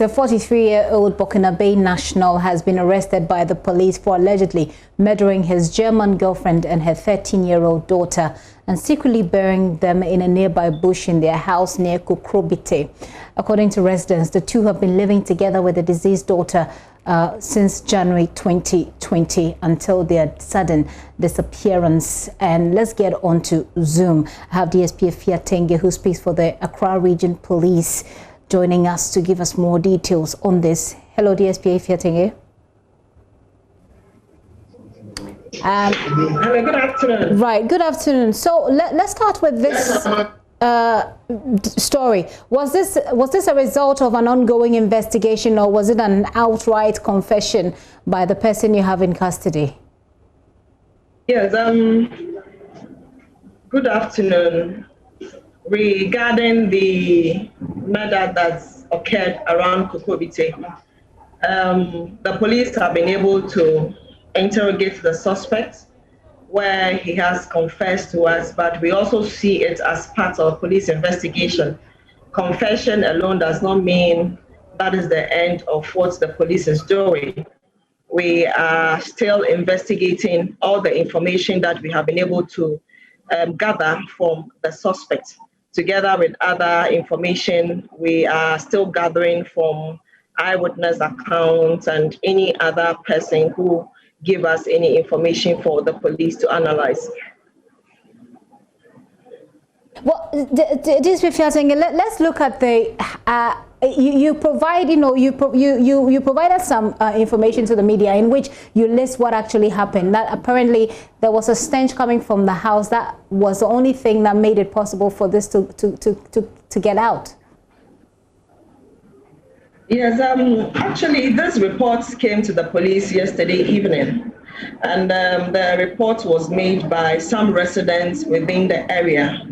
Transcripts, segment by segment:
The 43-year-old Burkinabe national has been arrested by the police for allegedly murdering his German girlfriend and her 13-year-old daughter and secretly burying them in a nearby bush in their house near Kokrobite. According to residents, the two have been living together with the deceased daughter since January 2020 until their sudden disappearance. And let's get on to Zoom. I have DSP Fiatenge, who speaks for the Accra Region Police, joining us to give us more details on this. Hello, DSP Fiatenge. Hello, good afternoon. Right, good afternoon. So let's start with this story. Was this a result of an ongoing investigation, or was it an outright confession by the person you have in custody? Yes, good afternoon. Regarding the murder that's occurred around Kokrobite, the police have been able to interrogate the suspect, where he has confessed to us, but we also see it as part of police investigation. Confession alone does not mean that is the end of what the police is doing. We are still investigating all the information that we have been able to gather from the suspect. Together with other information, we are still gathering from eyewitness accounts and any other person who give us any information for the police to analyze. Well, let's look at the you provide, you provided some information to the media in which you list what actually happened. That apparently there was a stench coming from the house. That was the only thing that made it possible for this to get out. Yes, actually, this report came to the police yesterday evening, and the report was made by some residents within the area.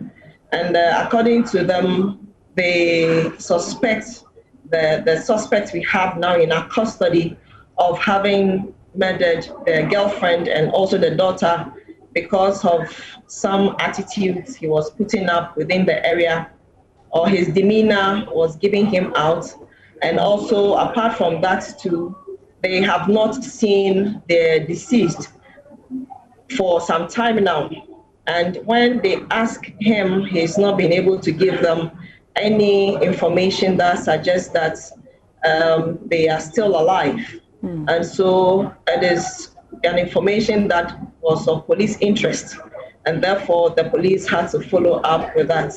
And according to them, they suspect, the suspect we have now in our custody of having murdered their girlfriend and also the daughter because of some attitudes he was putting up within the area, or his demeanor was giving him out. And also, apart from that too, they have not seen the deceased for some time now. And when they ask him, he's not been able to give them any information that suggests that they are still alive. And so it is an information that was of police interest. And therefore, the police had to follow up with that.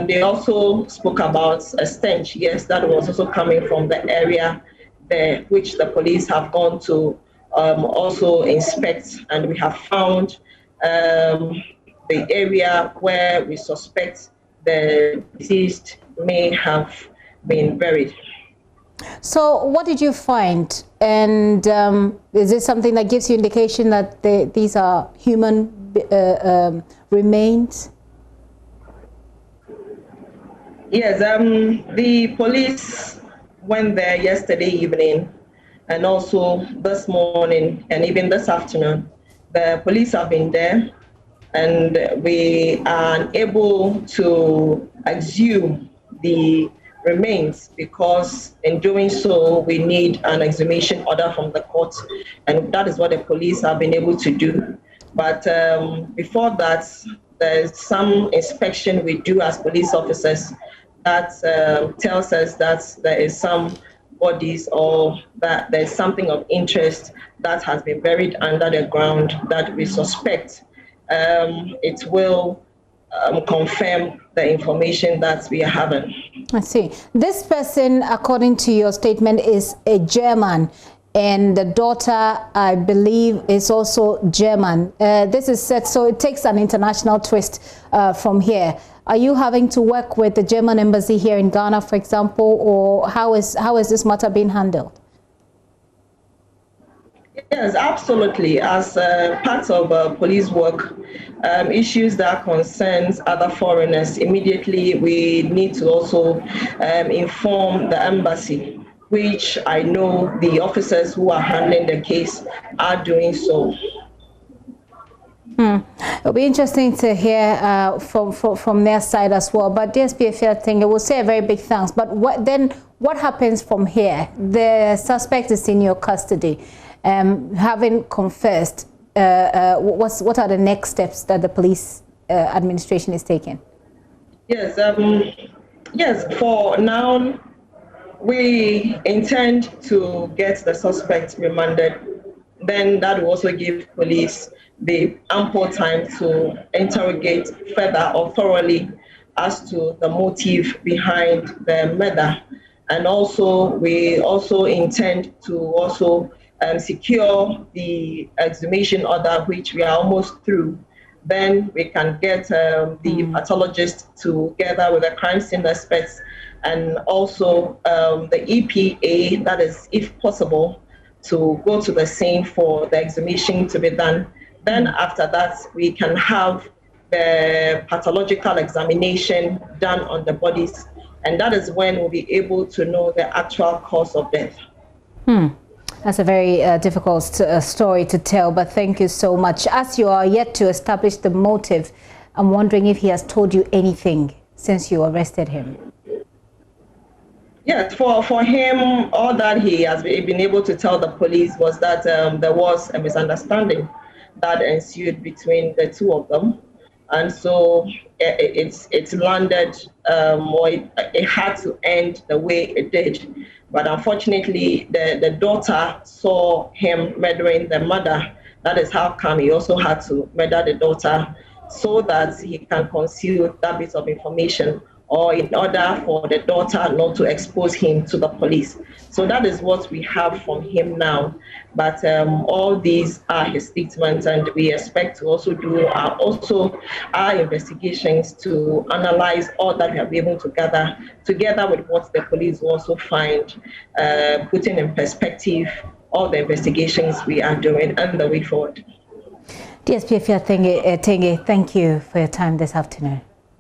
They also spoke about a stench. Yes, that was also coming from the area there, which the police have gone to also inspect, and we have found the area where we suspect the deceased may have been buried. So what did you find? And is this something that gives you indication that these are human remains? Yes, the police went there yesterday evening and also this morning and even this afternoon. The police have been there, and we are able to exhume the remains because in doing so, we need an exhumation order from the court, and that is what the police have been able to do. But before that, there's some inspection we do as police officers that tells us that there is some bodies or that there's something of interest that has been buried under the ground that we suspect. It will confirm the information that we are having. I see. This person, according to your statement, is a German, and the daughter, I believe, is also German. This is set, so it takes an international twist from here. Are you having to work with the German embassy here in Ghana, for example, or how is this matter being handled? Yes, absolutely. As part of police work, issues that concerns other foreigners, immediately we need to also inform the embassy, which I know the officers who are handling the case are doing so. It'll be interesting to hear from their side as well. But DSP thing, it will say a very big thanks. But what happens from here? The suspect is in your custody. Having confessed, what are the next steps that the police administration is taking? Yes, yes. For now, we intend to get the suspect remanded. Then that will also give police the ample time to interrogate further or thoroughly as to the motive behind the murder. And also, we also intend to also secure the exhumation order, which we are almost through. Then we can get the pathologist together with the crime scene experts and also the EPA, that is, if possible, to go to the scene for the exhumation to be done. Then after that, we can have the pathological examination done on the bodies. And that is when we'll be able to know the actual cause of death. That's a very difficult story to tell, but thank you so much. As you are yet to establish the motive, I'm wondering if he has told you anything since you arrested him. Yes, for him, all that he has been able to tell the police was that there was a misunderstanding that ensued between the two of them. And so it's landed, or it had to end the way it did. But unfortunately, the daughter saw him murdering the mother. That is how come he also had to murder the daughter so that he can conceal that bit of information, or in order for the daughter not to expose him to the police. So that is what we have from him now. But all these are his statements, and we expect to also do our investigations to analyze all that we have been able to gather, together with what the police also find, putting in perspective all the investigations we are doing and the way forward. DSP Tenge, thank you for your time this afternoon.